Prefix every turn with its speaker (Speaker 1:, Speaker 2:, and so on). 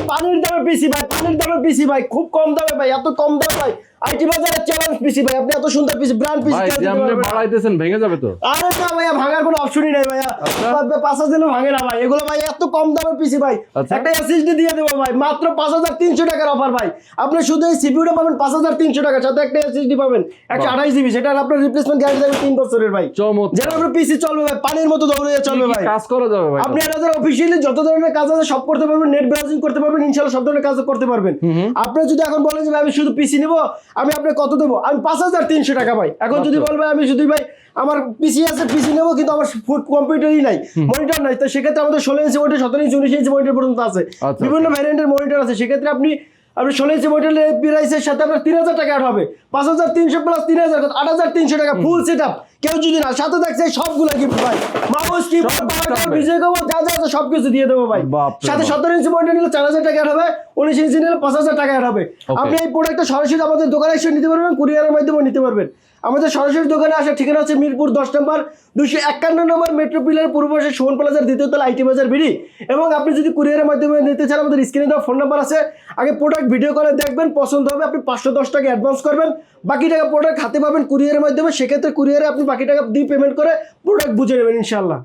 Speaker 1: পানির দামে পিসি ভাই, পানির দামে পিসি ভাই, খুব কম দামে ভাই, এত কম দামে ভাই আইটি বাজারের চ্যালেঞ্জ পিসি ভাই। আপনি এত সুন্দর পিসি ব্র্যান্ড পিসি
Speaker 2: ভাই যেমন বাড়াইতেছেন ভেঙে যাবে তো?
Speaker 1: আরে না ভাইয়া, ভাঙার কোনো অপশনই নাই ভাইয়া। 5,000 দিলে ভাঙে না ভাই এগুলো ভাই, এত কম দামের পিসি ভাই। একটা এসএসডি দিয়ে দেবো ভাই মাত্র 5,300 টাকার অফার ভাই। আপনি শুধু এই সিপিইউটা পাবেন 5,300 টাকা, সাথে একটা এসএসডি পাবেন 128 জিবি, সেটা আপনার রিপ্লেসমেন্ট গ্যারান্টি থাকবে 3 বছরের ভাই। যেটা আপনার পিসি চলবে ভাই, পানির মতো দৌড়ে চলবে ভাই,
Speaker 2: কাজ করা যাবে ভাই।
Speaker 1: আপনি এটাতে অফিশিয়ালি যত ধরনের কাজ আছে সব করতে পারবেন, নেট ব্রাউজিং করতে পারবেন, ইনশাআল্লাহ সব ধরনের কাজ করতে পারবেন। আপনি যদি এখন বলেন যে ভাই আমি শুধু পিসি নিব, আমি আপনাকে কত দেবো? আমি 5,300 টাকা ভাই। এখন যদি বলবে আমি শুধু ভাই আমার পিসি আছে, পিসি নেবো কিন্তু আমার ফুড কম্পিউটারই নাই, মনিটর নাই, তো সেক্ষেত্রে আমাদের 16 ইঞ্চি মনিটর, 17 ইঞ্চি, 19 ইঞ্চি মনিটর পর্যন্ত আছে, বিভিন্ন ভ্যারিয়েন্টের মনিটর আছে। সেক্ষেত্রে আপনি 16 ইঞ্চি মনিটরের প্রাইসের সাথে আপনার 3,000 টাকা অ্যাড হবে। 5,300 প্লাস 3,000 8,300 টাকা ফুল সেটআপ। কেউ যদি না সাথে থাকছে সবগুলো গিফট ভাই, মাউস কিবোর্ড বিজয় কভার যা যা আছে সবকিছু দিয়ে দেবো ভাই। সাথে 17 ইঞ্চি মনিটর নিলে 4,000 টাকা অ্যাড হবে, 19 ইঞ্চি নিলে 5,000 টাকা অ্যাড হবে। আপনি এই প্রোডাক্টটা সরাসরি আমাদের দোকানে এসে নিতে পারবেন, কুরিয়ারের মাধ্যমে নিতে পারবেন। আমাদের সরাসরি দোকানে আসার ঠিকানা হচ্ছে মিরপুর 10 নম্বর 251 নম্বর মেট্রো পিলার পূর্ব পাশে সুমন প্লাজার দ্বিতীয় তলা আইটি বাজার বিডি। এবং আপনি যদি কুরিয়ারের মাধ্যমে নিতে চান আমাদের স্ক্রিনে দেওয়া ফোন নাম্বার আছে, আগে প্রোডাক্ট ভিডিও করে দেখবেন, পছন্দ হবে আপনি 510 টাকা অ্যাডভান্স করবেন, বাকি টাকা প্রোডাক্ট হাতে পাবেন কুরিয়ারের মাধ্যমে। সেক্ষেত্রে কুরিয়ারে আপনি বাকি টাকা দিয়ে পেমেন্ট করে প্রোডাক্ট বুঝে নেবেন ইনশাআল্লাহ।